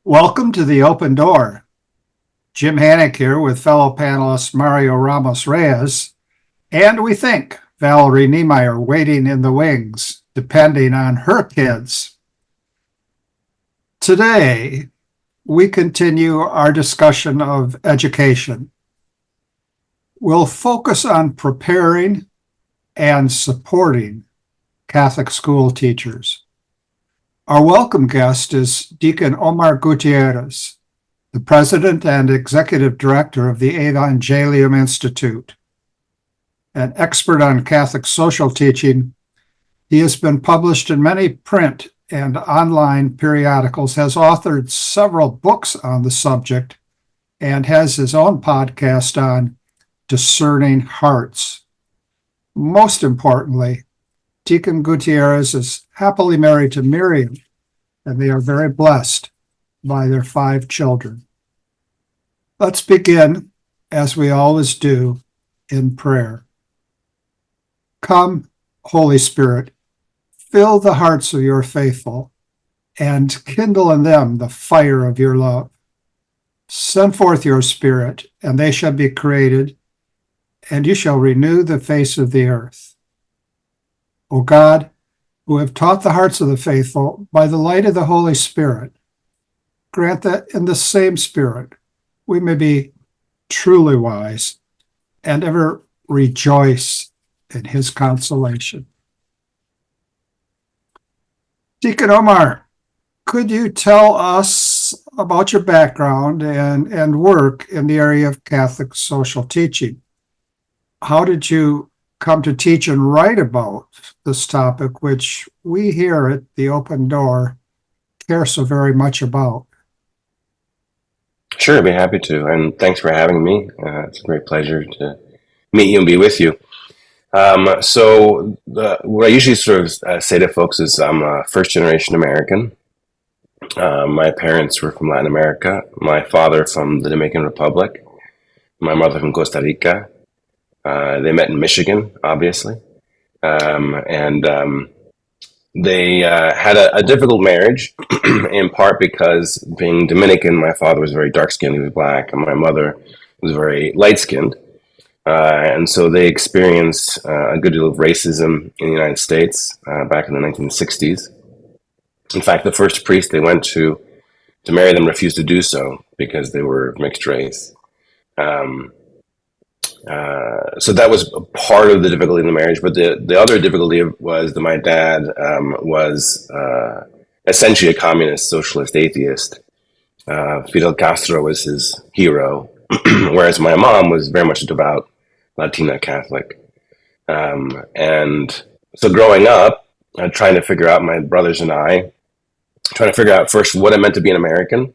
Welcome to the Open Door. Jim Hanink here with fellow panelist Mario Ramos-Reyes, and we think Valerie Niemeyer waiting in the wings, depending on her kids. Today, we continue our discussion of education. We'll focus on preparing and supporting Catholic school teachers. Our welcome guest is Deacon Omar Gutiérrez, the president and executive director of the Evangelium Institute. An expert on Catholic social teaching, he has been published in many print and online periodicals, has authored several books on the subject, and has his own podcast on Discerning Hearts. Most importantly, Deacon Gutiérrez is happily married to Miriam, and they are very blessed by their 5 children. Let's begin, as we always do, in prayer. Come, Holy Spirit, fill the hearts of your faithful, and kindle in them the fire of your love. Send forth your Spirit, and they shall be created, and you shall renew the face of the earth. O God, who have taught the hearts of the faithful by the light of the Holy Spirit, grant that in the same Spirit we may be truly wise and ever rejoice in his consolation. Deacon Omar, could you tell us about your background and work in the area of Catholic social teaching? How did you come to teach and write about this topic, which we here at the Open Door care so very much about? Sure, I'd be happy to, and thanks for having me. It's a great pleasure to meet you and be with you. What I usually sort of say to folks is I'm a first-generation American. My parents were from Latin America. My father from the Dominican Republic. My mother from Costa Rica. They met in Michigan, obviously, and they had a difficult marriage, in part because being Dominican, my father was very dark-skinned, he was black, and my mother was very light-skinned. And so they experienced a good deal of racism in the United States back in the 1960s. In fact, the first priest they went to marry them refused to do so because they were mixed race. So that was part of the difficulty in the marriage, but the other difficulty was that my dad was essentially a communist, socialist, atheist. Fidel Castro was his hero, whereas my mom was very much a devout Latina Catholic. And so growing up, trying to figure out, my brothers and I, trying to figure out first what it meant to be an American.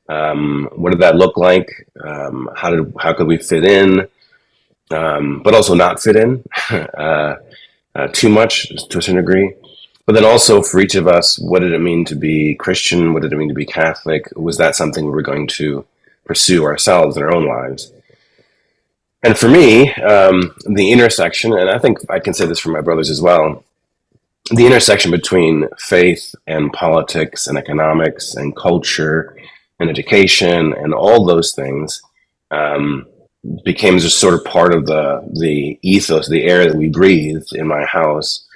What did that look like? How could we fit in? But also not fit in too much to a certain degree. But then also for each of us, what did it mean to be Christian? What did it mean to be Catholic? Was that something we were going to pursue ourselves in our own lives? And for me, the intersection, and I think I can say this for my brothers as well, the intersection between faith and politics and economics and culture and education and all those things became just sort of part of the ethos, the air that we breathed in my house.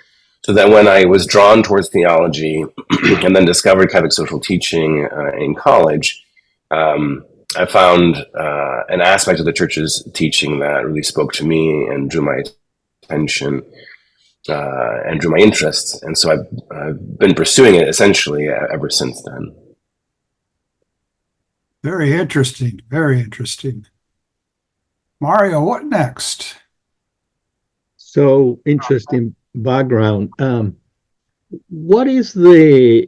So that when I was drawn towards theology and then discovered Catholic social teaching in college, I found an aspect of the church's teaching that really spoke to me and drew my attention and drew my interest. And so I've been pursuing it essentially ever since then. Very interesting, very interesting. Mario, what next? So interesting background. What is I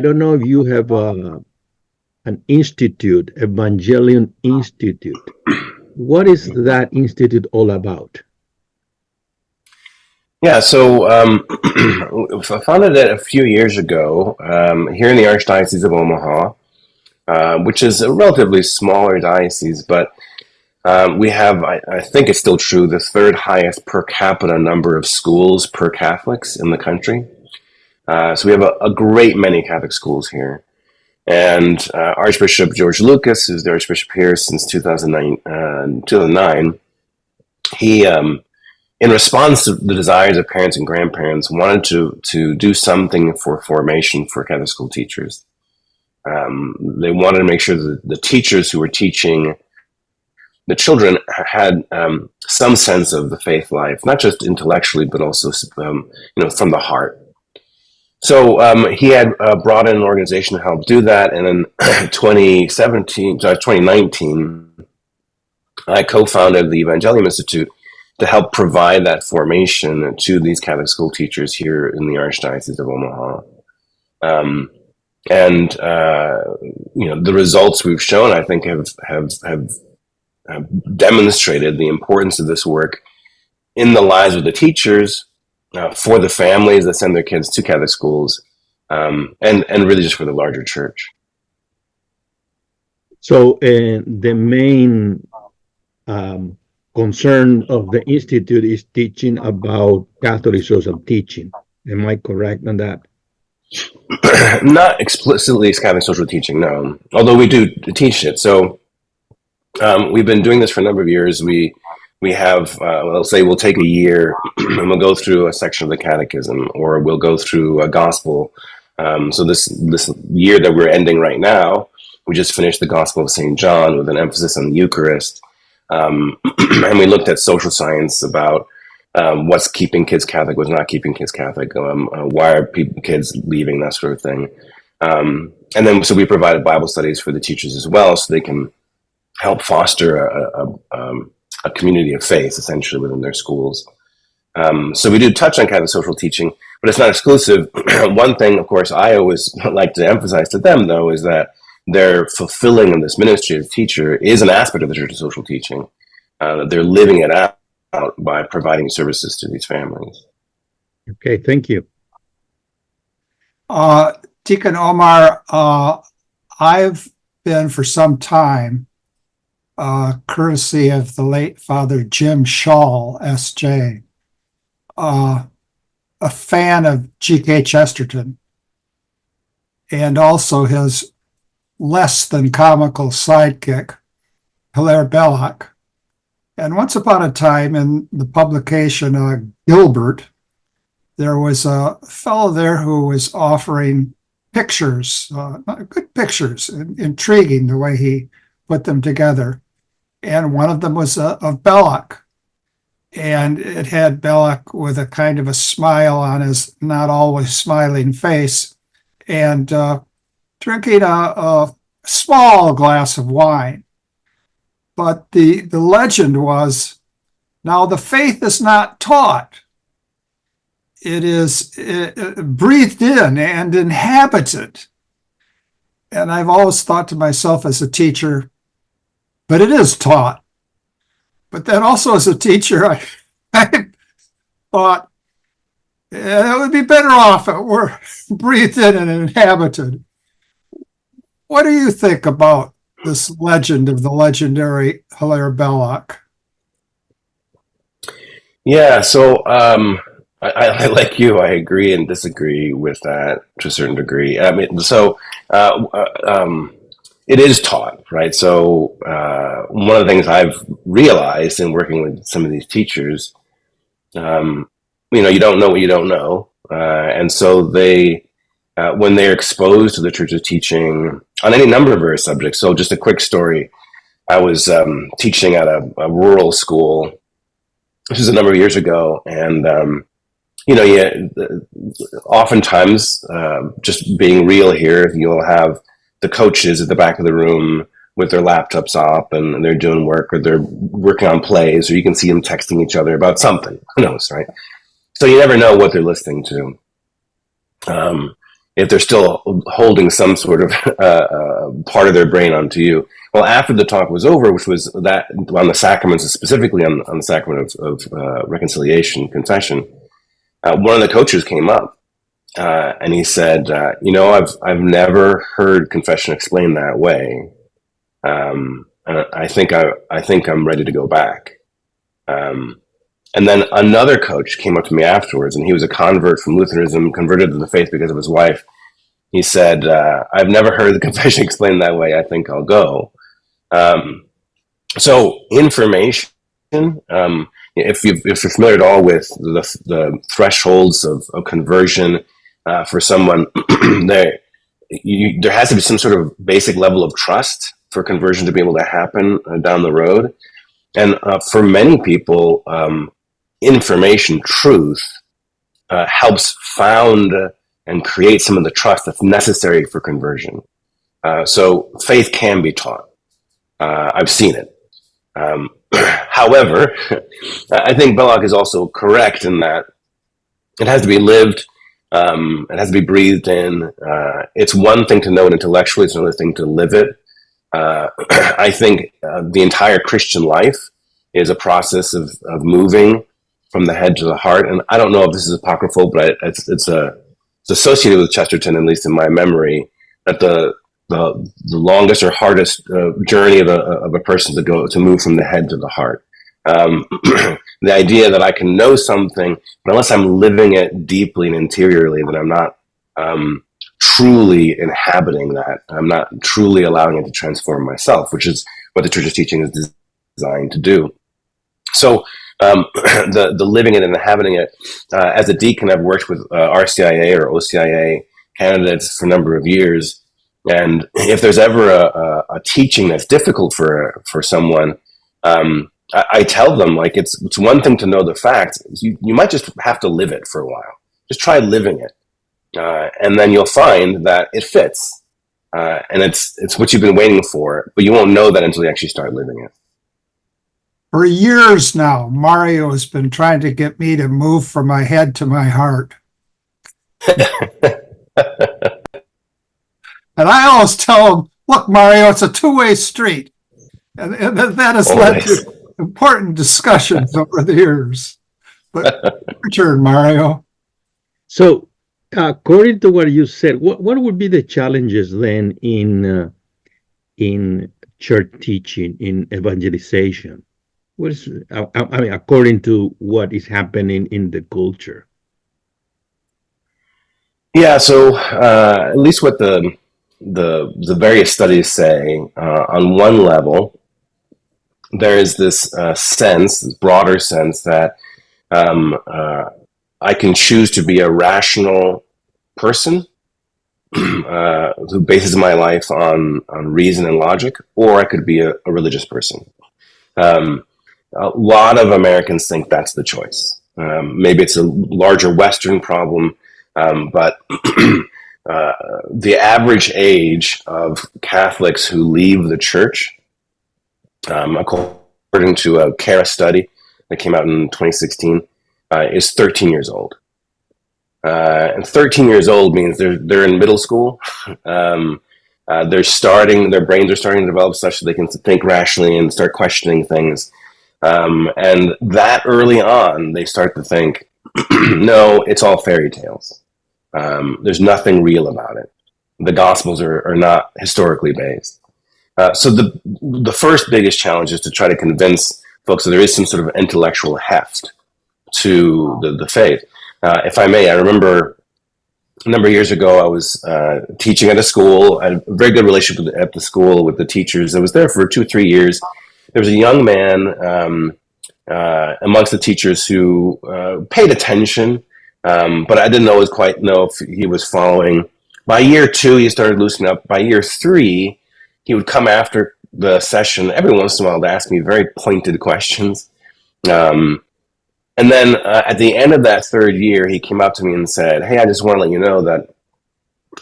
don't know if you have an institute, Evangelium Institute. What is that institute all about? Yeah, so I founded it a few years ago here in the Archdiocese of Omaha, which is a relatively smaller diocese, but we have, I think it's still true, the 3rd highest per capita number of schools per Catholics in the country. So we have a great many Catholic schools here. And Archbishop George Lucas, who's the Archbishop here since 2009, he, in response to the desires of parents and grandparents, wanted to do something for formation for Catholic school teachers. They wanted to make sure that the teachers who were teaching the children had some sense of the faith life, not just intellectually, but also from the heart. So he had brought in an organization to help do that, and in 2019, I co-founded the Evangelium Institute to help provide that formation to these Catholic school teachers here in the Archdiocese of Omaha. The results we've shown, I think, have demonstrated the importance of this work in the lives of the teachers, for the families that send their kids to Catholic schools, and really just for the larger church. So the main concern of the Institute is teaching about Catholic social teaching. Am I correct on that? Not explicitly Catholic social teaching, no. Although we do teach it. So we've been doing this for a number of years. We have, let's say we'll take a year and we'll go through a section of the Catechism, or we'll go through a Gospel. So this year that we're ending right now, we just finished the Gospel of St. John with an emphasis on the Eucharist. And we looked at social science about what's keeping kids Catholic, what's not keeping kids Catholic, why are kids leaving, that sort of thing. And then so we provided Bible studies for the teachers as well, so they can help foster a community of faith, essentially, within their schools. So we do touch on Catholic social teaching, but it's not exclusive. One thing, of course, I always like to emphasize to them, though, is that their fulfilling in this ministry as a teacher is an aspect of the Church's social teaching. That they're living it out by providing services to these families. Okay, thank you. Deacon Omar, I've been for some time, courtesy of the late Father Jim Shaw, S.J., a fan of G.K. Chesterton, and also his less than comical sidekick, Hilaire Belloc. And once upon a time in the publication Gilbert, there was a fellow there who was offering pictures, good pictures, intriguing the way he put them together. And one of them was of Belloc. And it had Belloc with a kind of a smile on his not always smiling face, and drinking a small glass of wine. But the legend was, now the faith is not taught. It is breathed in and inhabited. And I've always thought to myself as a teacher, but it is taught. But then also as a teacher, I thought it would be better off if it were breathed in and inhabited. What do you think about this legend of the legendary Hilaire Belloc? Yeah, so I like you, I agree and disagree with that to a certain degree. I mean, so it is taught, right? So one of the things I've realized in working with some of these teachers, you don't know what you don't know. And so they, when they're exposed to the Church's teaching on any number of various subjects. So just a quick story. I was teaching at a rural school. This was a number of years ago. And, oftentimes, just being real here, you'll have the coaches at the back of the room with their laptops up and they're doing work, or they're working on plays, or you can see them texting each other about something. Who knows, right? So you never know what they're listening to. If they're still holding some sort of part of their brain onto you. Well, after the talk was over, which was that on the sacraments, specifically on the sacrament of reconciliation, confession, one of the coaches came up and he said, I've never heard confession explained that way. And I think I'm ready to go back. And then another coach came up to me afterwards, and he was a convert from Lutheranism, converted to the faith because of his wife. He said, I've never heard the confession explained that way. I think I'll go. So information, if you're familiar at all with the thresholds of conversion for someone, there has to be some sort of basic level of trust for conversion to be able to happen down the road. And for many people, information, truth, helps found and create some of the trust that's necessary for conversion. So faith can be taught. I've seen it. However, I think Belloc is also correct in that it has to be lived, it has to be breathed in. It's one thing to know it intellectually, it's another thing to live it. I think the entire Christian life is a process of moving from the head to the heart. And I don't know if this is apocryphal, but it's associated with Chesterton, at least in my memory, that the longest or hardest journey of a person to move from the head to the heart. The idea that I can know something, but unless I'm living it deeply and interiorly, then I'm not truly inhabiting that. I'm not truly allowing it to transform myself, which is what the church's teaching is designed to do. So the living it and inhabiting it, as a deacon, I've worked with RCIA or OCIA candidates for a number of years. And if there's ever a teaching that's difficult for someone, I tell them, like, it's one thing to know the facts. You might just have to live it for a while. Just try living it. And then you'll find that it fits. And it's what you've been waiting for, but you won't know that until you actually start living it. For years now, Mario has been trying to get me to move from my head to my heart. And I always tell him, look, Mario, it's a two-way street. And that has led to important discussions over the years. But your turn, Mario. So, according to what you said, what would be the challenges then in church teaching, in evangelization? What is, I mean, according to what is happening in the culture? Yeah, so at least what the various studies say, on one level, there is this sense, this broader sense that I can choose to be a rational person who bases my life on reason and logic, or I could be a religious person. A lot of Americans think that's the choice. Maybe it's a larger Western problem, but the average age of Catholics who leave the church, according to a CARA study that came out in 2016, is 13 years old. And 13 years old means they're in middle school. Their brains are starting to develop such that they can think rationally and start questioning things. And that early on, they start to think, no, it's all fairy tales. There's nothing real about it. The Gospels are not historically based. So the first biggest challenge is to try to convince folks that there is some sort of intellectual heft to the faith. If I may, I remember a number of years ago, I was teaching at a school. I had a very good relationship at the school with the teachers. I was there for 2 or 3 years. There was a young man amongst the teachers who paid attention, but I didn't quite know if he was following. By year 2, he started loosening up. By year 3, he would come after the session every once in a while to ask me very pointed questions. And then at the end of that 3rd year, he came up to me and said, "Hey, I just want to let you know that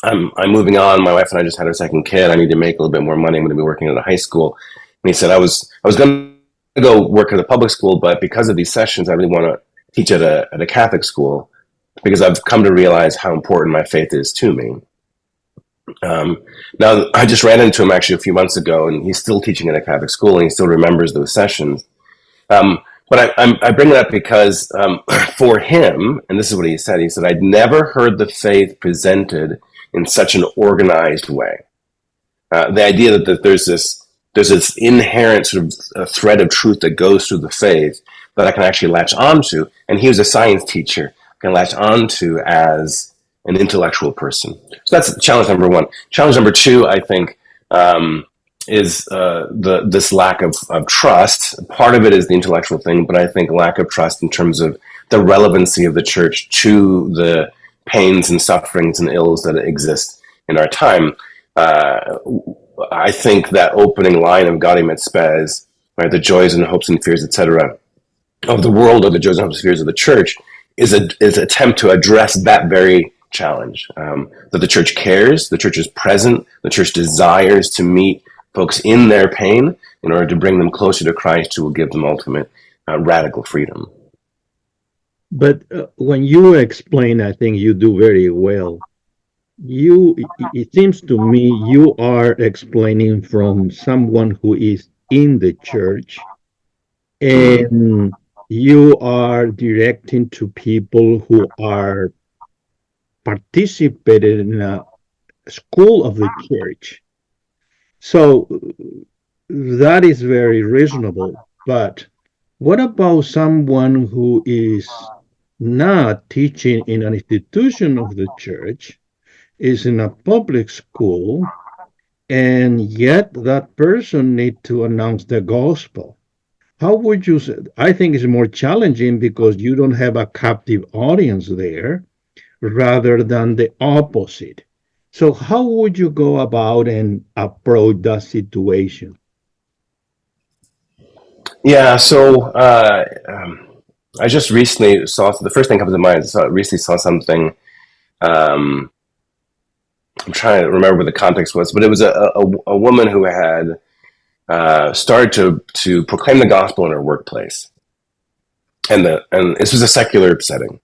I'm moving on. My wife and I just had our 2nd kid. I need to make a little bit more money. I'm going to be working at a high school." And he said, I was going to go work at a public school, but because of these sessions, I really want to teach at a Catholic school because I've come to realize how important my faith is to me. Now, I just ran into him actually a few months ago, and he's still teaching at a Catholic school, and he still remembers those sessions. But I bring it up because for him, and this is what he said, I'd never heard the faith presented in such an organized way. The idea that there's this inherent sort of thread of truth that goes through the faith that I can actually latch onto, and he was a science teacher, I can latch onto as an intellectual person. So that's challenge number one. Challenge number two, I think, is this lack of trust. Part of it is the intellectual thing, but I think lack of trust in terms of the relevancy of the church to the pains and sufferings and ills that exist in our time. I think that opening line of Gaudium et Spes, right, the joys and hopes and fears, etc., of the world, or the joys and hopes and fears of the church, is an attempt to address that very challenge. That the church cares, the church is present, the church desires to meet folks in their pain in order to bring them closer to Christ, who will give them ultimate radical freedom. But when you explain, I think you do very well. It seems to me you are explaining from someone who is in the church, and you are directing to people who are participated in a school of the church. So that is very reasonable. But what about someone who is not teaching in an institution of the church, is in a public school, and yet that person needs to announce the gospel? How would you say? I think it's more challenging because you don't have a captive audience there, rather than the opposite. So how would you go about and approach that situation? Yeah, so I just recently saw, the first thing that comes to mind is I recently saw something. I'm trying to remember what the context was, but it was a woman who had started to proclaim the gospel in her workplace, and this was a secular setting.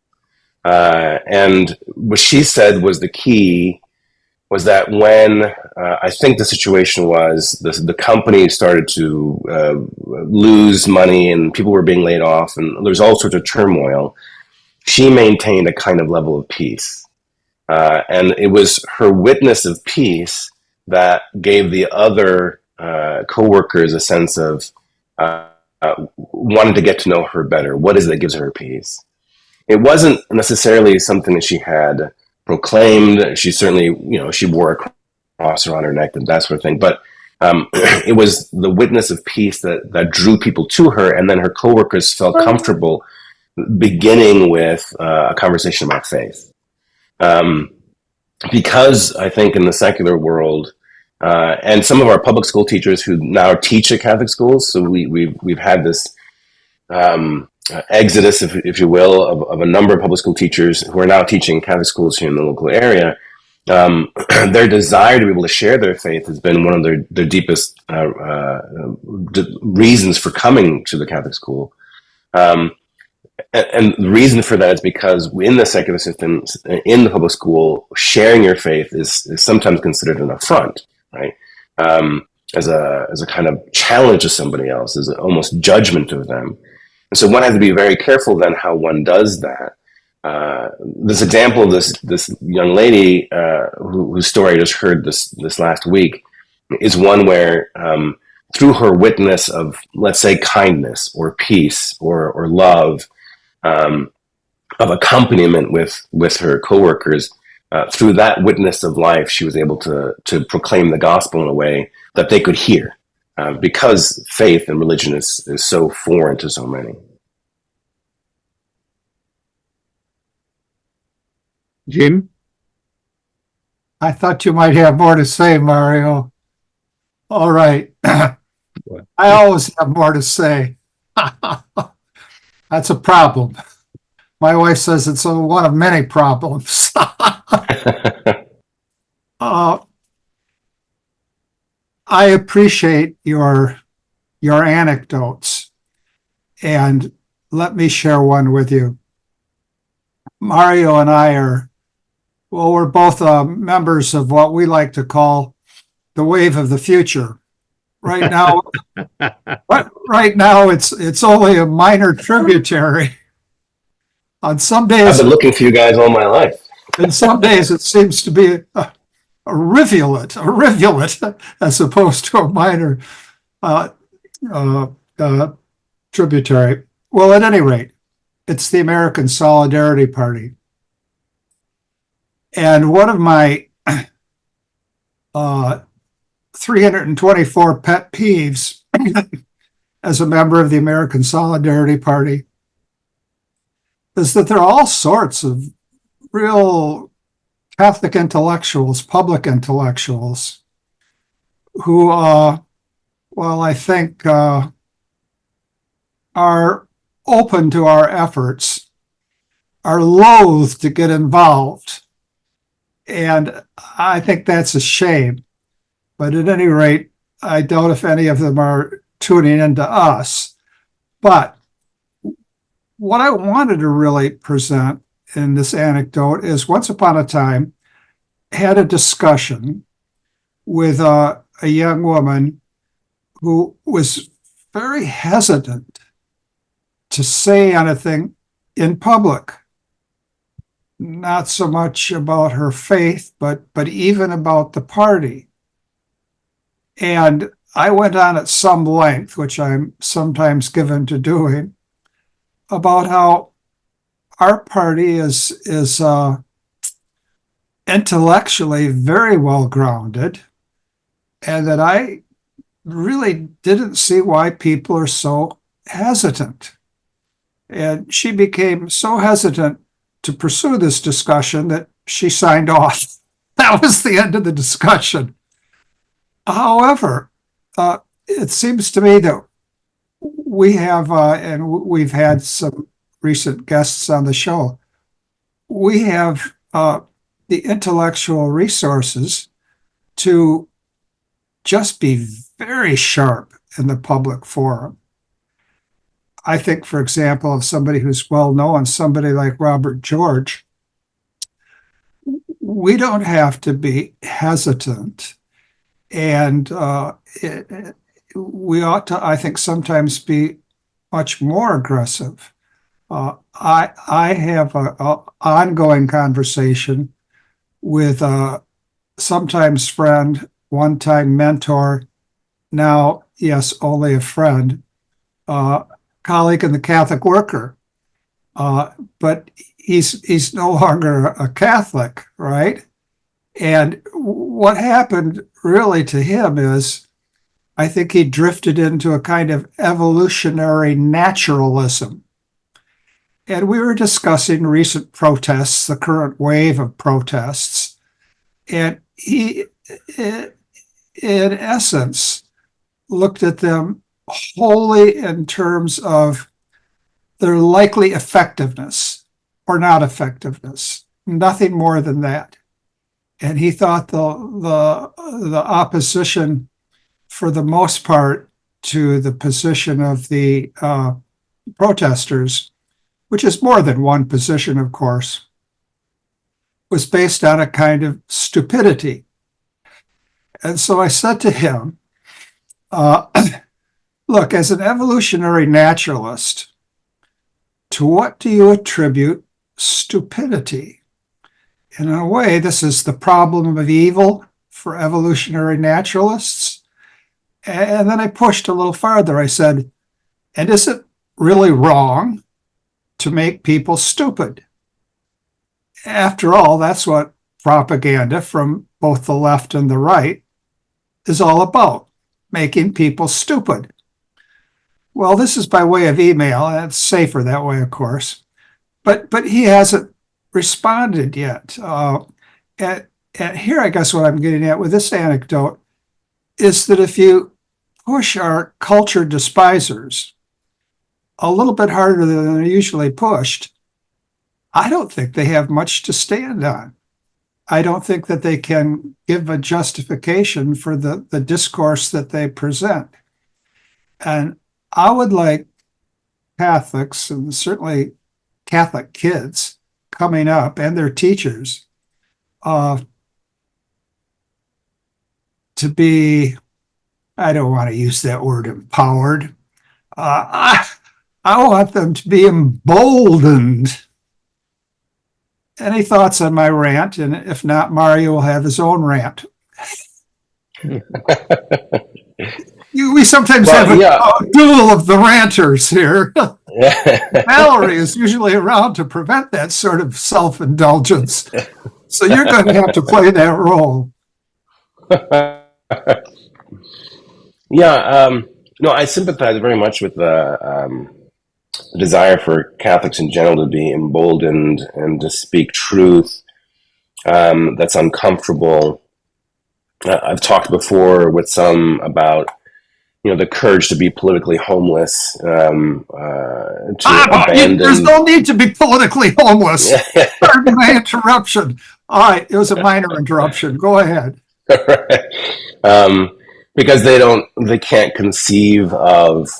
And what she said was the key was that when I think the situation was the company started to lose money and people were being laid off and there was all sorts of turmoil, she maintained a kind of level of peace. And it was her witness of peace that gave the other co-workers a sense of wanting to get to know her better. What is it that gives her peace? It wasn't necessarily something that she had proclaimed. She certainly, she wore a cross around her neck and that sort of thing. But it was the witness of peace that drew people to her, and then her coworkers felt comfortable beginning with a conversation about faith. Because I think in the secular world, and some of our public school teachers who now teach at Catholic schools, so we've had this exodus, if you will, of a number of public school teachers who are now teaching Catholic schools here in the local area. Their desire to be able to share their faith has been one of their deepest reasons for coming to the Catholic school. And the reason for that is because in the secular system, in the public school, sharing your faith is sometimes considered an affront, right? As a kind of challenge to somebody else, as almost judgment of them. And so one has to be very careful then how one does that. This example of this young lady whose story I just heard this last week is one where through her witness of, let's say, kindness or peace or love, of accompaniment with her coworkers, through that witness of life, she was able to proclaim the gospel in a way that they could hear. Because faith and religion is so foreign to so many. Jim? I thought you might have more to say, Mario. All right. I always have more to say. That's a problem. My wife says it's one of many problems. I appreciate your anecdotes, and let me share one with you. Mario and I we're both members of what we like to call the wave of the future. Right now, it's only a minor tributary. On some days, I've been looking for you guys all my life. And some days it seems to be a rivulet, as opposed to a minor tributary. Well, at any rate, it's the American Solidarity Party. And one of my 324 pet peeves as a member of the American Solidarity Party is that there are all sorts of real Catholic intellectuals, public intellectuals, who, well, I think are open to our efforts, are loath to get involved. And I think that's a shame. But at any rate, I doubt if any of them are tuning into us. But what I wanted to really present in this anecdote is once upon a time, had a discussion with a young woman who was very hesitant to say anything in public, not so much about her faith, but even about the party. And I went on at some length, which I'm sometimes given to doing, about how our party is intellectually very well grounded, and that I really didn't see why people are so hesitant. And she became so hesitant to pursue this discussion that she signed off. That was the end of the discussion. However, it seems to me that we have, and we've had some recent guests on the show, we have the intellectual resources to just be very sharp in the public forum. I think, for example, of somebody who's well known, somebody like Robert George, we don't have to be hesitant. And we ought to, I think, sometimes be much more aggressive. I have an ongoing conversation with a sometimes friend, one-time mentor, now, yes, only a friend, colleague in the Catholic Worker. But he's no longer a Catholic, right? And what happened really to him is, I think he drifted into a kind of evolutionary naturalism. And we were discussing recent protests, the current wave of protests. And he, in essence, looked at them wholly in terms of their likely effectiveness or not effectiveness, nothing more than that. And he thought the opposition, for the most part, to the position of the protesters, which is more than one position, of course, was based on a kind of stupidity. And so I said to him, look, as an evolutionary naturalist, to what do you attribute stupidity? In a way, this is the problem of evil for evolutionary naturalists. And then I pushed a little farther. I said, and is it really wrong to make people stupid? After all, that's what propaganda from both the left and the right is all about, making people stupid. Well, this is by way of email, and it's safer that way, of course. But he hasn't responded yet. And here, I guess what I'm getting at with this anecdote is that if you push our culture despisers a little bit harder than they're usually pushed, I don't think they have much to stand on. I don't think that they can give a justification for the discourse that they present. And I would like Catholics, and certainly Catholic kids coming up, and their teachers, to be, I don't want to use that word, empowered. I want them to be emboldened. Any thoughts on my rant? And if not, Mario will have his own rant. We sometimes have a duel of the ranters here. Valerie is usually around to prevent that sort of self-indulgence. So you're going to have to play that role. Yeah, no, I sympathize very much with the desire for Catholics in general to be emboldened and to speak truth that's uncomfortable. I've talked before with some about the courage to be politically homeless, to abandon. There's no need to be politically homeless. Pardon my interruption. All right, it was a minor interruption. Go ahead. Because they can't conceive of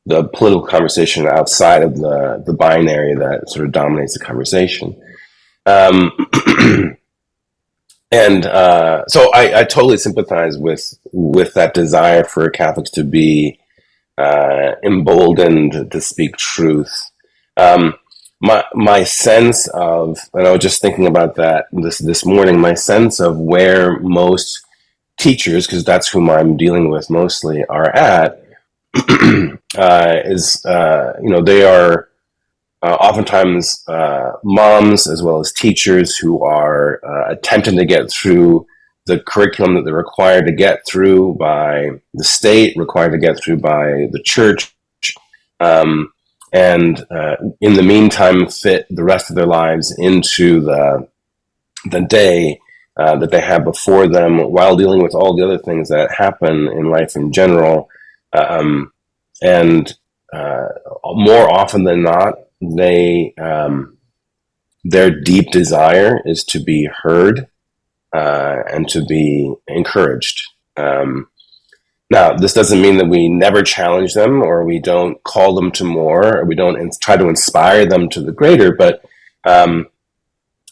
the political conversation outside of the binary that sort of dominates the conversation. And so I totally sympathize with that desire for Catholics to be emboldened to speak truth. My sense of, and I was just thinking about that this morning, my sense of where most teachers, because that's whom I'm dealing with mostly, are at, is they are oftentimes moms as well as teachers who are attempting to get through the curriculum that they're required to get through by the state, required to get through by the church, and in the meantime fit the rest of their lives into the day that they have before them, while dealing with all the other things that happen in life in general. And more often than not, their deep desire is to be heard and to be encouraged. Now, this doesn't mean that we never challenge them, or we don't call them to more, or we don't try to inspire them to the greater, but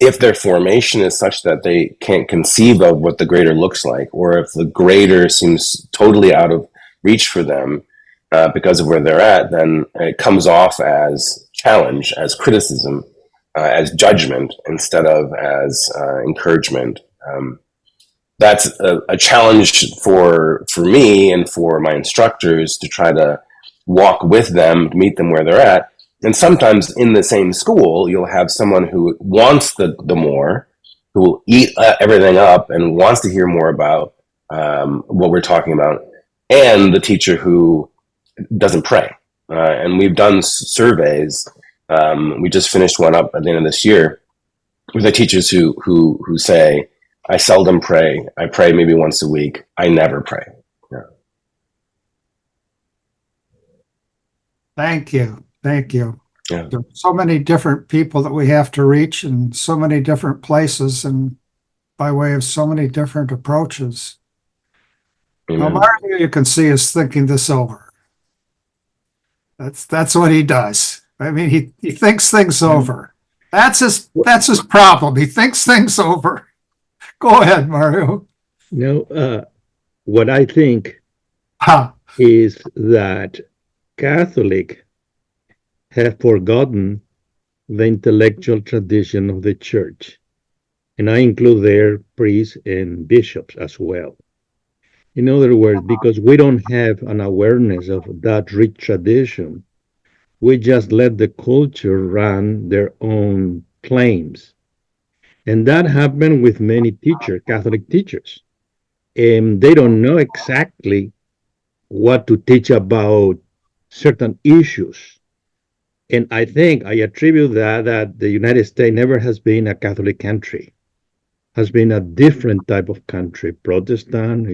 if their formation is such that they can't conceive of what the greater looks like, or if the greater seems totally out of reach for them because of where they're at, then it comes off as challenge, as criticism, as judgment, instead of as encouragement. That's a challenge for me and for my instructors to try to walk with them, to meet them where they're at. And sometimes in the same school, you'll have someone who wants the more, who will eat everything up and wants to hear more about what we're talking about, and the teacher who doesn't pray. And we've done surveys. We just finished one up at the end of this year with the teachers who say, I seldom pray. I pray maybe once a week. I never pray. Yeah. Thank you. Thank you. Yeah. There are so many different people that we have to reach in so many different places and by way of so many different approaches. Now, Mario, you can see, is thinking this over. That's what he does. I mean, he thinks things over. That's his problem. He thinks things over. Go ahead, Mario. What I think is that Catholics have forgotten the intellectual tradition of the church. And I include there priests and bishops as well. In other words, because we don't have an awareness of that rich tradition, we just let the culture run their own claims. And that happened with many teachers, Catholic teachers. And they don't know exactly what to teach about certain issues. And I think I attribute that the United States never has been a Catholic country, has been a different type of country, Protestant.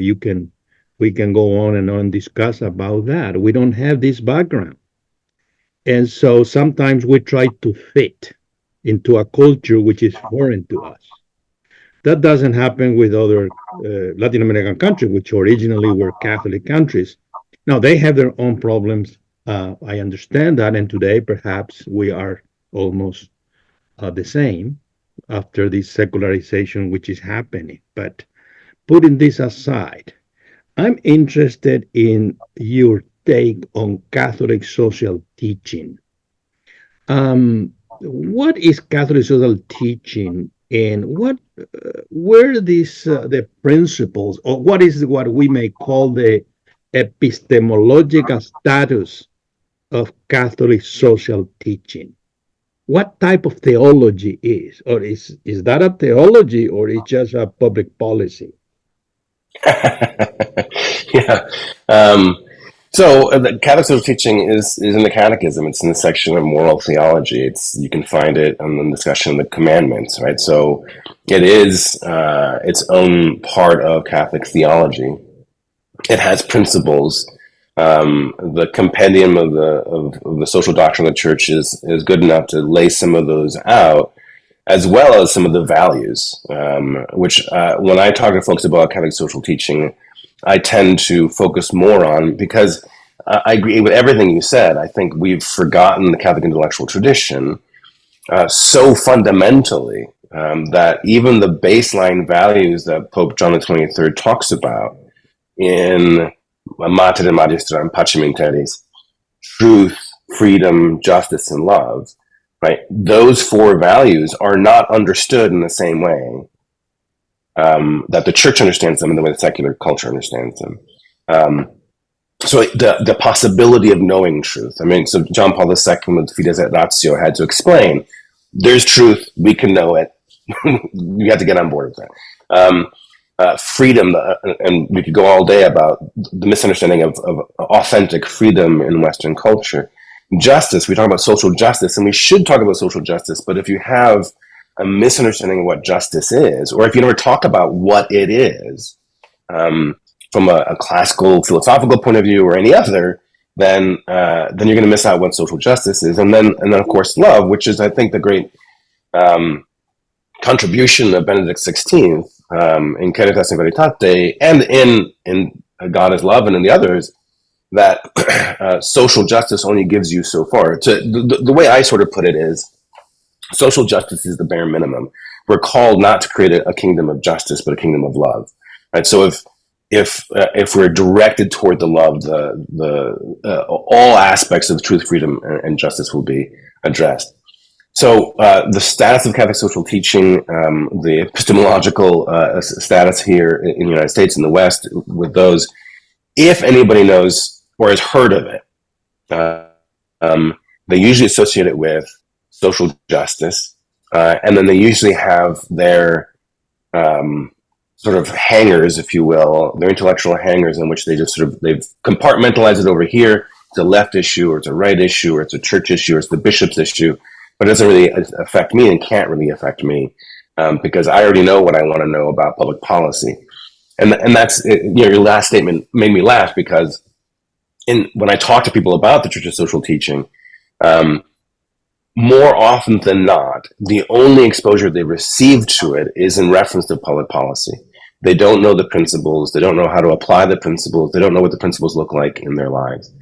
We can go on and discuss about that. We don't have this background. And so sometimes we try to fit into a culture which is foreign to us. That doesn't happen with other Latin American countries, which originally were Catholic countries. Now, they have their own problems. I understand that, and today perhaps we are almost the same after this secularization which is happening. But putting this aside, I'm interested in your take on Catholic social teaching. What is Catholic social teaching, and where the principles, or what is what we may call the epistemological status of Catholic social teaching? what type of theology is, or is that a theology, or is just a public policy? Yeah. Um, so the Catholic social teaching is in the Catechism. It's in the section of moral theology. You can find it in the discussion of the commandments, right? So it is its own part of Catholic theology. It has principles. The compendium of the social doctrine of the Church is good enough to lay some of those out, as well as some of the values, which when I talk to folks about Catholic social teaching, I tend to focus more on, because I agree with everything you said. I think we've forgotten the Catholic intellectual tradition so fundamentally that even the baseline values that Pope John the 23rd talks about in Mater Magistram Pacem in Terris, truth, freedom, justice, and love, right? Those four values are not understood in the same way that the church understands them and the way the secular culture understands them. So the possibility of knowing truth. I mean, so John Paul II with Fides et Ratio had to explain, there's truth, we can know it. You have to get on board with that. Freedom, and we could go all day about the misunderstanding of authentic freedom in Western culture. Justice, we talk about social justice, and we should talk about social justice, but if you have a misunderstanding of what justice is, or if you never talk about what it is, from a classical philosophical point of view or any other, then you're going to miss out what social justice is. And then of course love, which is, I think, the great contribution of Benedict XVI in Caritas in Veritate, and in God is Love, and in the others, that social justice only gives you so far. The way I sort of put it is, social justice is the bare minimum. We're called not to create a kingdom of justice, but a kingdom of love. Right. So if we're directed toward the love, all aspects of truth, freedom, and justice will be addressed. So the status of Catholic social teaching, the epistemological status here in the United States and the West, with those, if anybody knows or has heard of it, they usually associate it with social justice, and then they usually have their sort of hangers, if you will, their intellectual hangers, in which they just they've compartmentalized it over here. It's a left issue, or it's a right issue, or it's a church issue, or it's the bishop's issue, but it doesn't really affect me and can't really affect me because I already know what I want to know about public policy. And that's, your last statement made me laugh, because when I talk to people about the Church's social teaching, more often than not, the only exposure they receive to it is in reference to public policy. They don't know the principles. They don't know how to apply the principles. They don't know what the principles look like in their lives.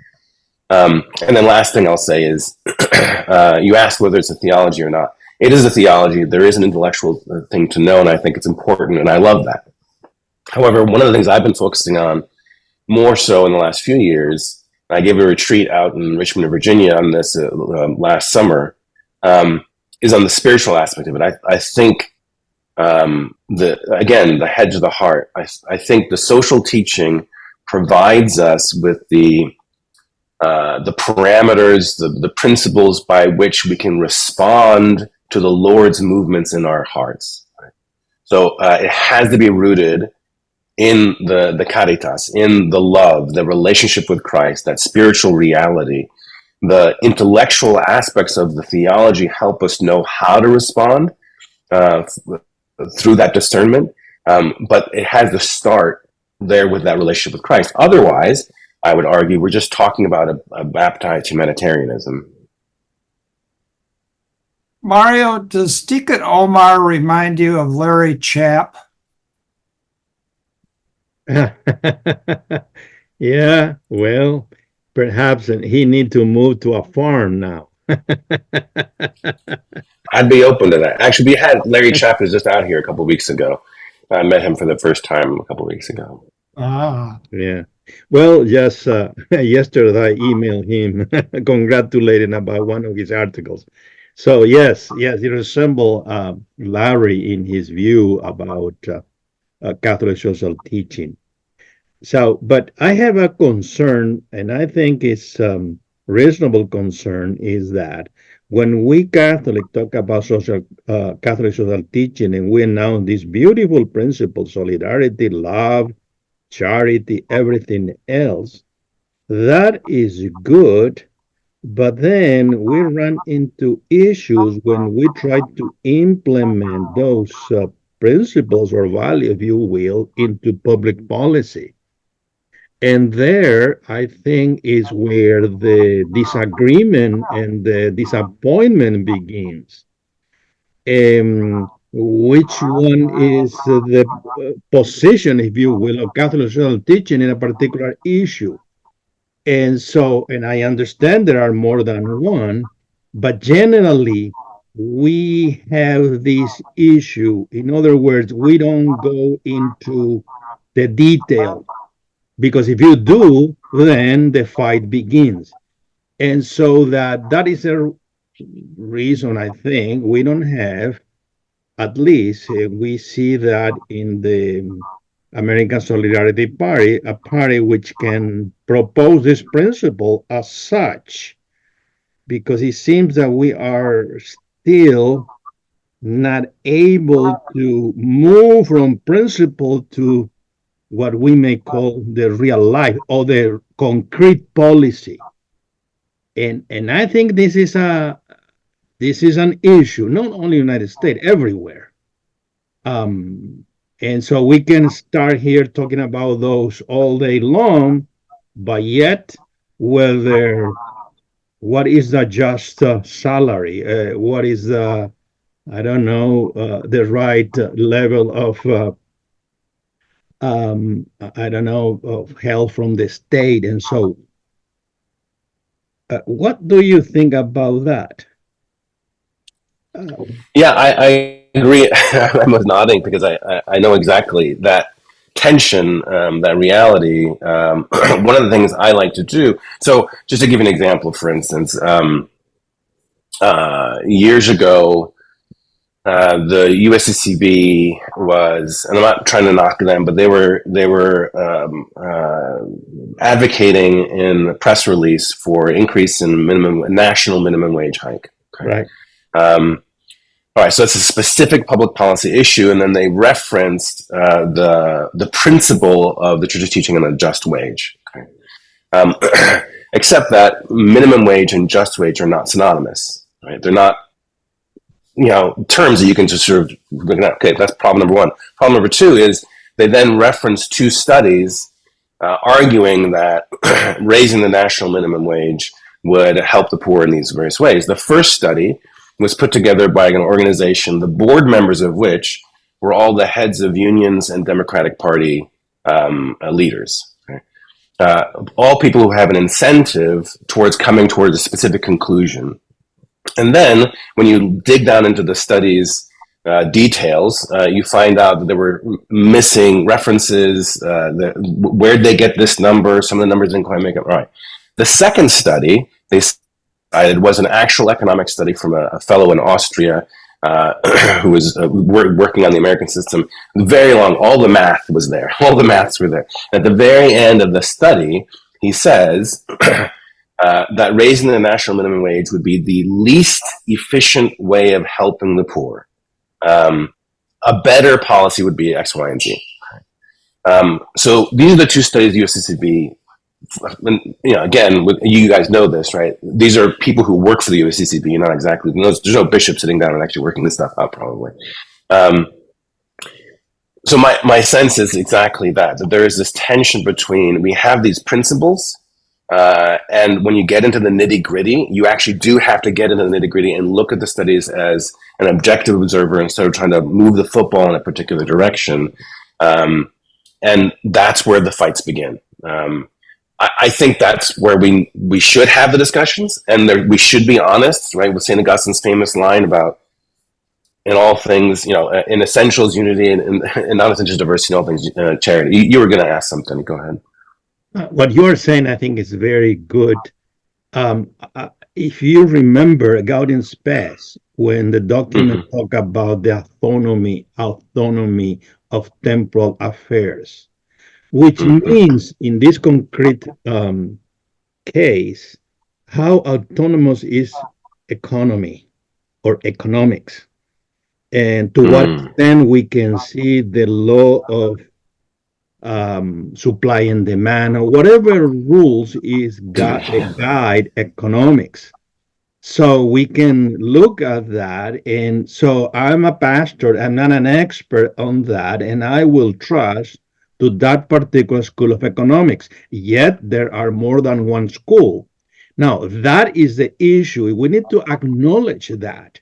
And then last thing I'll say is, you asked whether it's a theology or not. It is a theology. There is an intellectual thing to know, and I think it's important, and I love that. However, one of the things I've been focusing on more so in the last few years, I gave a retreat out in Richmond, Virginia on this last summer, is on the spiritual aspect of it. I think, the head to the heart, I think the social teaching provides us with the parameters, the principles by which we can respond to the Lord's movements in our hearts. So it has to be rooted in the caritas, in the love, the relationship with Christ, that spiritual reality. The intellectual aspects of the theology help us know how to respond through that discernment, but it has to start there with that relationship with Christ. Otherwise, I would argue we're just talking about a baptized humanitarianism. Mario, does Deacon Omar remind you of Larry Chapp? Yeah, well, perhaps he need to move to a farm now. I'd be open to that. Actually, we had Larry Chapp was just out here a couple of weeks ago. I met him for the first time a couple of weeks ago. Ah, Yeah. Well, just yesterday I emailed him congratulating about one of his articles. So yes, he resembled Larry in his view about Catholic social teaching. So, but I have a concern, and I think it's reasonable concern, is that when we Catholic talk about Catholic social teaching, and we announce these beautiful principles, solidarity, love, charity, everything else, that is good. But then we run into issues when we try to implement those principles or value, if you will, into public policy. And there, I think, is where the disagreement and the disappointment begins. Which one is the position, if you will, of Catholic social teaching in a particular issue? And so, and I understand there are more than one, but generally, we have this issue. In other words, we don't go into the detail, because if you do, then the fight begins. And so that is a reason I think we don't have, at least we see that in the American Solidarity Party, a party which can propose this principle as such, because it seems that we are still not able to move from principle to what we may call the real life or the concrete policy. And I think this is an issue, not only in the United States, everywhere. And so we can start here talking about those all day long, but yet whether what is the just salary, what is the, I don't know, the right level of I don't know, of help from the state. And so what do you think about that? Yeah, I agree. I was nodding because I know exactly that tension, that reality. One of the things I like to do. So, just to give you an example, for instance, years ago, the USCCB was, and I'm not trying to knock them, but they were advocating in a press release for increase in national minimum wage hike. Right. All right, so it's a specific public policy issue, and then they referenced the principle of the church's teaching on a just wage. Okay? Except that minimum wage and just wage are not synonymous. Right? They're not, terms that you can just sort of look at. Okay, that's problem number one. Problem number two is they then reference two studies arguing that raising the national minimum wage would help the poor in these various ways. The first study was put together by an organization, the board members of which were all the heads of unions and Democratic Party leaders. Okay? All people who have an incentive towards coming towards a specific conclusion. And then when you dig down into the study's details, you find out that there were missing references, where'd they get this number? Some of the numbers didn't quite make it right. The second study, it was an actual economic study from a fellow in Austria who was working on the American system. Very long, all the math was there. All the maths were there. At the very end of the study, he says that raising the national minimum wage would be the least efficient way of helping the poor. A better policy would be X, Y, and Z. So these are the two studies the USCCB. Again, you guys know this, right? These are people who work for the USCCB, not exactly. There's no bishop sitting down and actually working this stuff out, probably. So my sense is exactly that there is this tension between, we have these principles, and when you get into the nitty gritty, you actually do have to get into the nitty gritty and look at the studies as an objective observer instead of trying to move the football in a particular direction. And that's where the fights begin. I think that's where we should have the discussions, and we should be honest, right? With St. Augustine's famous line about, in all things, in essentials, unity, and in non-essentials, diversity, in all things, charity. You were going to ask something. Go ahead. What you're saying, I think, is very good. If you remember Gaudium Spes, when the document talk about the autonomy of temporal affairs, which means in this concrete case, how autonomous is economy or economics, and to what Mm. extent we can see the law of supply and demand, or whatever rules guide economics. So we can look at that. And so I'm a pastor, I'm not an expert on that, and I will trust to that particular school of economics. Yet there are more than one school. Now, that is the issue. We need to acknowledge that.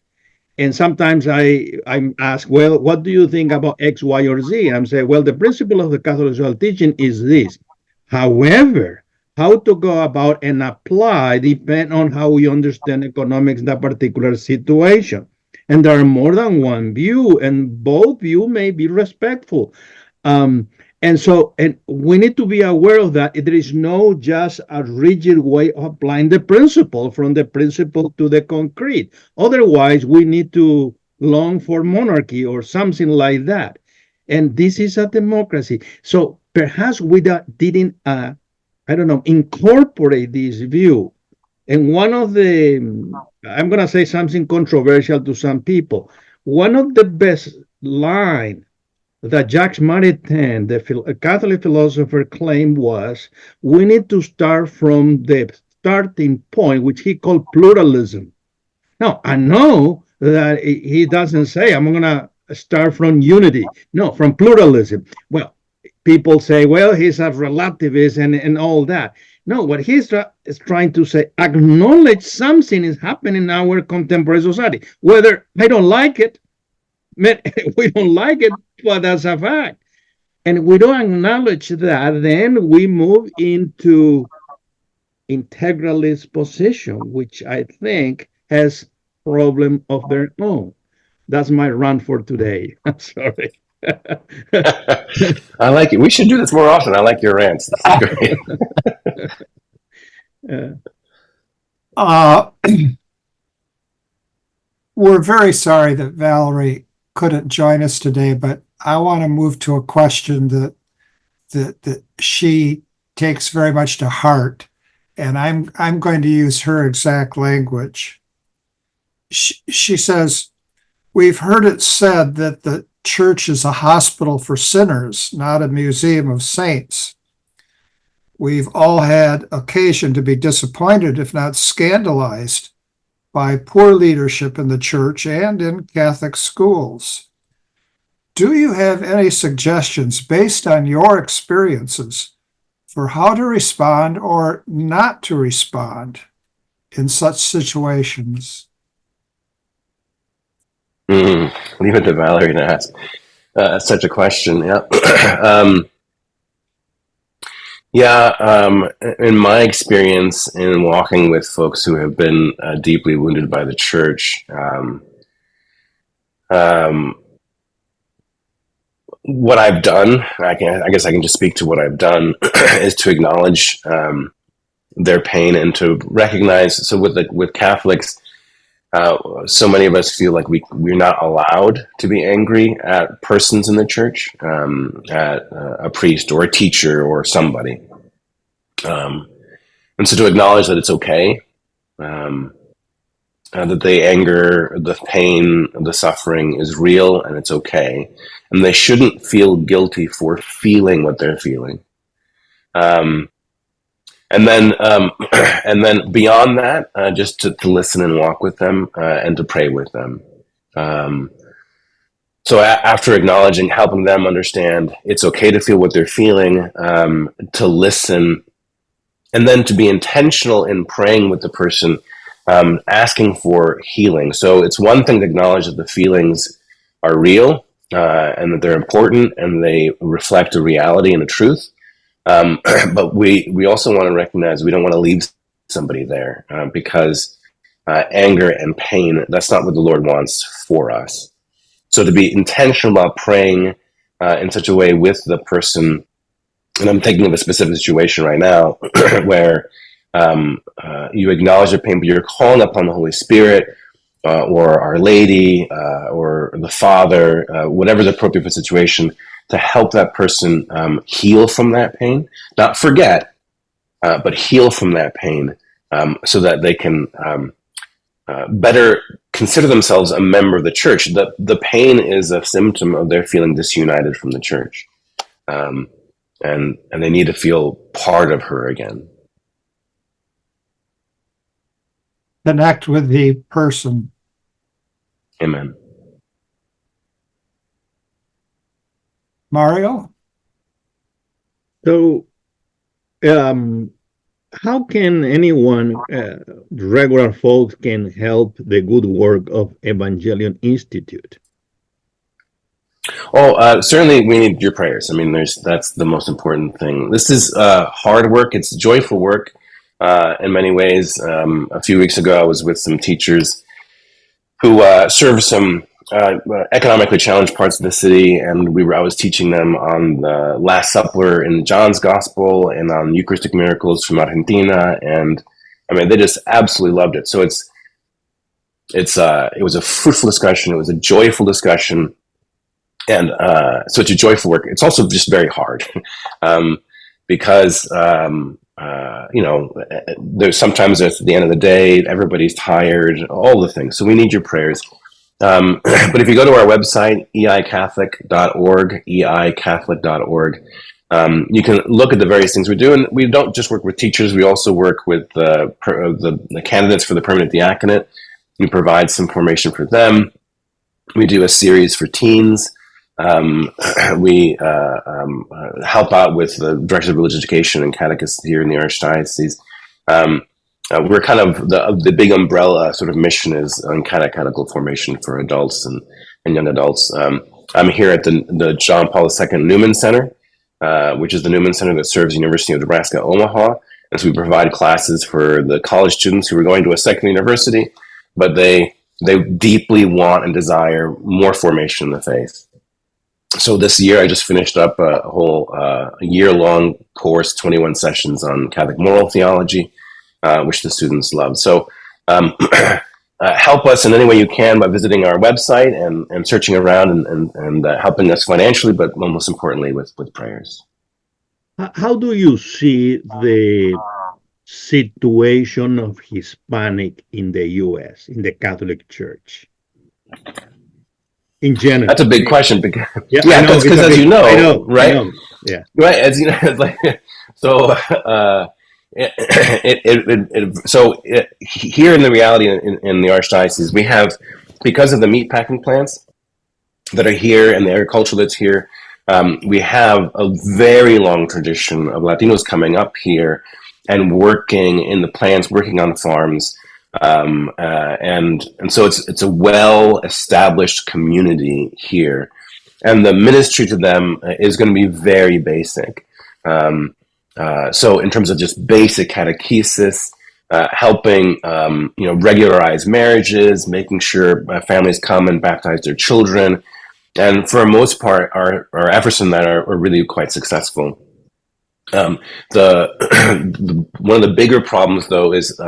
And sometimes I'm asked, well, what do you think about X, Y, or Z? And I'm saying, well, the principle of the Catholic social teaching is this. However, how to go about and apply depend on how we understand economics in that particular situation. And there are more than one view, and both view may be respectful. Um, and we need to be aware of that. There is no just a rigid way of applying the principle from the principle to the concrete. Otherwise, we need to long for monarchy or something like that. And this is a democracy. So perhaps we didn't, I don't know, incorporate this view. And one of the, I'm going to say something controversial to some people. One of the best line that Jacques Maritain, the Catholic philosopher, claimed was we need to start from the starting point, which he called pluralism. Now, I know that he doesn't say, I'm going to start from unity. No, from pluralism. Well, people say, well, he's a relativist and all that. No, what he's is trying to say, acknowledge something is happening in our contemporary society. Whether I don't like it, we don't like it, but that's a fact. And we don't acknowledge that, then we move into integralist position, which I think has problem of their own. That's my rant for today. I'm sorry. I like it. We should do this more often. I like your rants. This is great. We're very sorry that Valerie couldn't join us today, but I want to move to a question that she takes very much to heart, and I'm going to use her exact language. She says, we've heard it said that the church is a hospital for sinners, not a museum of saints. We've all had occasion to be disappointed, if not scandalized, by poor leadership in the church and in Catholic schools. Do you have any suggestions based on your experiences for how to respond or not to respond in such situations? Leave it to Valerie to ask such a question. Yeah. In my experience in walking with folks who have been deeply wounded by the church, what I've done, I guess I can just speak to what I've done, is to acknowledge their pain and to recognize. So with Catholics, so many of us feel like we're not allowed to be angry at persons in the church, at a priest or a teacher or somebody. And so to acknowledge that it's okay, that the anger, the pain, the suffering is real and it's okay. And they shouldn't feel guilty for feeling what they're feeling. And then beyond that, just to listen and walk with them and to pray with them. So after acknowledging, helping them understand it's okay to feel what they're feeling, to listen, and then to be intentional in praying with the person, asking for healing. So it's one thing to acknowledge that the feelings are real and that they're important and they reflect a reality and a truth. But we also want to recognize we don't want to leave somebody there because anger and pain, that's not what the Lord wants for us. So to be intentional about praying in such a way with the person, and I'm thinking of a specific situation right now where you acknowledge their pain, but you're calling upon the Holy Spirit or Our Lady or the Father, whatever the appropriate situation, to help that person heal from that pain, not forget, but heal from that pain, so that they can better consider themselves a member of the church. The pain is a symptom of their feeling disunited from the church. And they need to feel part of her again. Connect with the person. Amen. Mario? So, how can anyone, regular folks, can help the good work of Evangelium Institute? Oh, certainly we need your prayers. I mean, that's the most important thing. This is hard work. It's joyful work in many ways. A few weeks ago, I was with some teachers who serve some economically challenged parts of the city, and I was teaching them on the Last Supper in John's Gospel and on Eucharistic miracles from Argentina, and I mean, they just absolutely loved it. So it was a fruitful discussion. It was a joyful discussion. And so it's a joyful work. It's also just very hard because, there's sometimes at the end of the day, everybody's tired, all the things. So we need your prayers. But if you go to our website, eicatholic.org, eicatholic.org, you can look at the various things we're doing. We don't just work with teachers. We also work with the candidates for the permanent diaconate. We provide some formation for them. We do a series for teens. We help out with the Director of Religious Education and Catechists here in the Archdiocese. We're kind of the big umbrella sort of mission is on catechetical formation for adults and young adults. I'm here at the John Paul II Newman Center, which is the Newman Center that serves the University of Nebraska Omaha. And so we provide classes for the college students who are going to a secular university, but they deeply want and desire more formation in the faith. So this year, I just finished up a whole year-long course, 21 sessions on Catholic moral theology, which the students love. So help us in any way you can by visiting our website and searching around and helping us financially, but most importantly with prayers. How do you see the situation of Hispanic in the U.S., in the Catholic Church? In general, that's a big question because because as you know, right? I know. Yeah, right. As you know, it's like so. Here in the reality in the Archdiocese, we have, because of the meatpacking plants that are here and the agriculture that's here, we have a very long tradition of Latinos coming up here and working in the plants, working on farms. And so it's a well-established community here, and the ministry to them is going to be very basic. So in terms of just basic catechesis, helping regularize marriages, making sure families come and baptize their children, and for the most part, our efforts in that are really quite successful. One of the bigger problems, though, is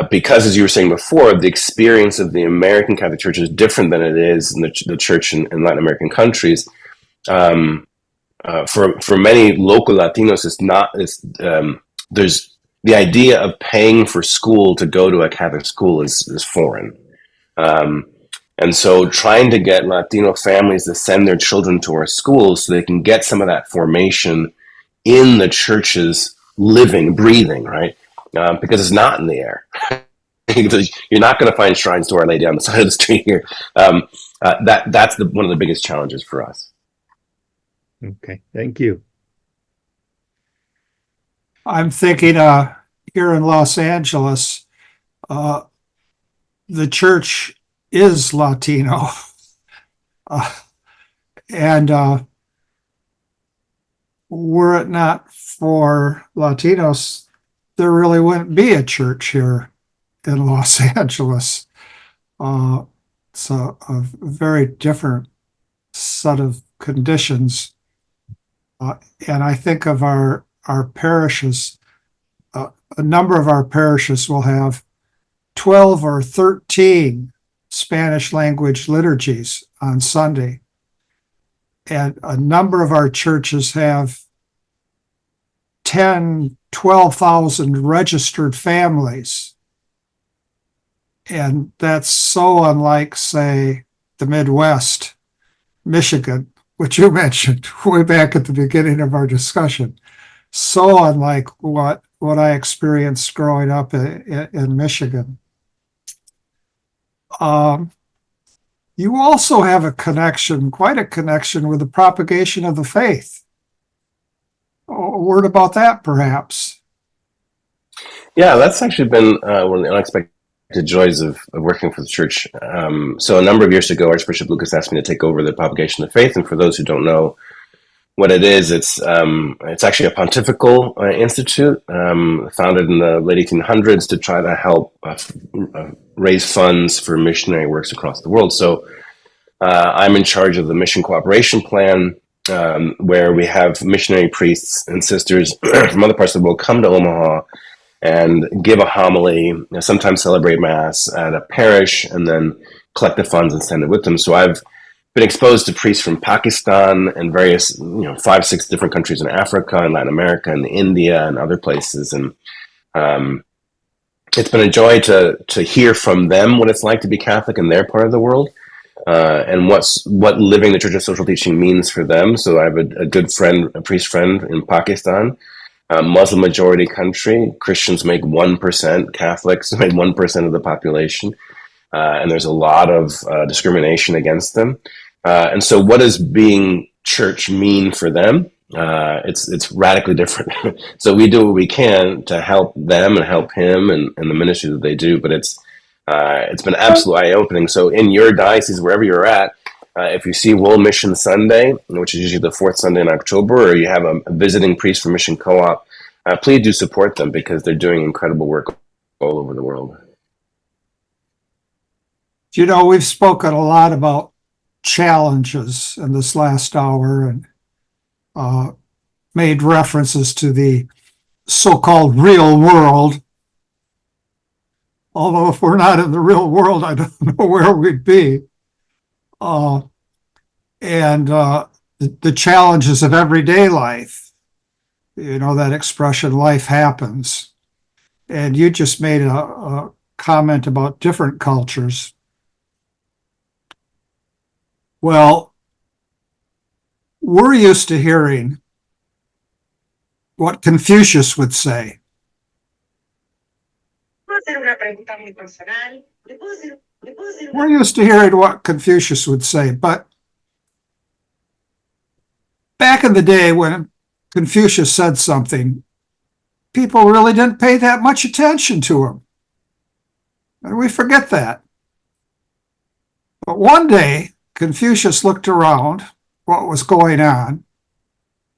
because, as you were saying before, the experience of the American Catholic Church is different than it is in the church in Latin American countries. For many local Latinos, there's the idea of paying for school to go to a Catholic school is foreign. And so trying to get Latino families to send their children to our schools so they can get some of that formation in the church's living, breathing, right? Because it's not in the air. You're not going to find shrines to Our Lady on the side of the street here. That's one of the biggest challenges for us. Okay, thank you. I'm thinking here in Los Angeles, the church is Latino. And were it not for Latinos, there really wouldn't be a church here in Los Angeles. It's a very different set of conditions. And I think of our parishes, a number of our parishes will have 12 or 13 Spanish language liturgies on Sunday. And a number of our churches have 10, 12,000 registered families. And that's so unlike, say, the Midwest, Michigan, which you mentioned way back at the beginning of our discussion. So unlike what I experienced growing up in Michigan. You also have a connection, quite a connection, with the propagation of the faith. A word about that, perhaps. Yeah, that's actually been one of the unexpected joys of working for the church. So a number of years ago, Archbishop Lucas asked me to take over the propagation of faith. And for those who don't know what it is, it's actually a pontifical institute founded in the late 1800s to try to help raise funds for missionary works across the world. So I'm in charge of the mission cooperation plan, where we have missionary priests and sisters from other parts of the world come to Omaha and give a homily, sometimes celebrate Mass at a parish, and then collect the funds and send it with them. So I've been exposed to priests from Pakistan and various, 5, 6 different countries in Africa and Latin America and India and other places. And it's been a joy to hear from them what it's like to be Catholic in their part of the world. And what living the Church of Social Teaching means for them. So I have a good friend, a priest friend in Pakistan, Muslim majority country. Christians make 1%, Catholics make 1% of the population, and there's a lot of discrimination against them. And so, what does being church mean for them? It's radically different. So we do what we can to help them and help him and the ministry that they do, but it's been absolutely eye-opening. So in your diocese, wherever you're at, if you see World Mission Sunday, which is usually the 4th Sunday in October, or you have a visiting priest from Mission Co-op, please do support them because they're doing incredible work all over the world. We've spoken a lot about challenges in this last hour and made references to the so-called real world. Although if we're not in the real world, I don't know where we'd be. And the challenges of everyday life, that expression, life happens. And you just made a comment about different cultures. Well, we're used to hearing what Confucius would say. We're used to hearing what Confucius would say, but back in the day when Confucius said something, people really didn't pay that much attention to him. And we forget that. But one day, Confucius looked around what was going on.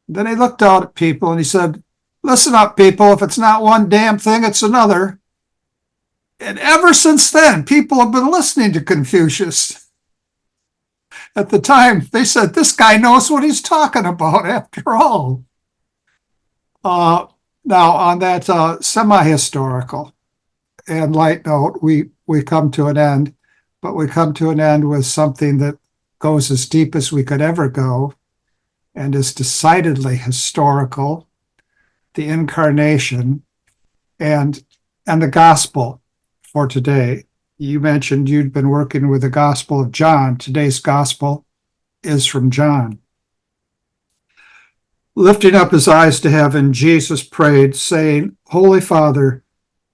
Then he looked out at people and he said, "Listen up, people. If it's not one damn thing, it's another." And ever since then, people have been listening to Confucius. At the time, they said, this guy knows what he's talking about after all. Now, on that semi-historical and light note, we come to an end, but we come to an end with something that goes as deep as we could ever go and is decidedly historical, the incarnation and the gospel for today. You mentioned you'd been working with the Gospel of John. Today's gospel is from John. Lifting up his eyes to heaven, Jesus prayed, saying, "Holy Father,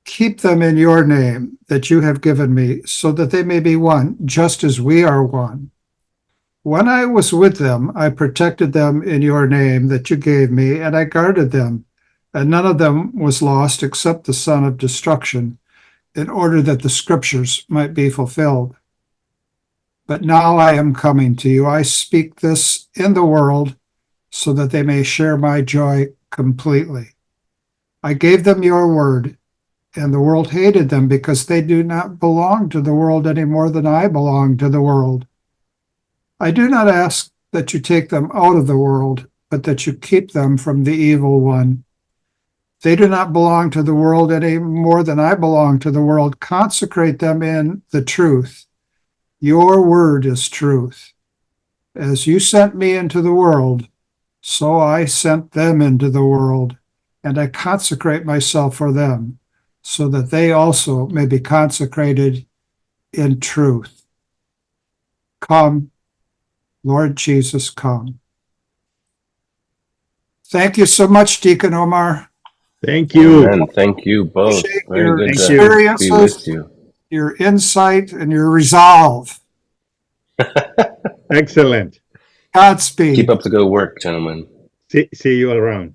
keep them in your name that you have given me, so that they may be one, just as we are one. When I was with them, I protected them in your name that you gave me, and I guarded them, and none of them was lost except the son of destruction, in order that the scriptures might be fulfilled. But now I am coming to you. I speak this in the world so that they may share my joy completely. I gave them your word, and the world hated them because they do not belong to the world any more than I belong to the world. I do not ask that you take them out of the world, but that you keep them from the evil one. They do not belong to the world any more than I belong to the world. Consecrate them in the truth. Your word is truth. As you sent me into the world, so I sent them into the world, and I consecrate myself for them, so that they also may be consecrated in truth. Come, Lord Jesus, come. Thank you so much, Deacon Omar. Thank you. Amen. Thank you both. Appreciate Very your good Thank you. to be experiences, with you. your insight, and your resolve. Excellent. Keep Godspeed. up the good work, gentlemen. See you around.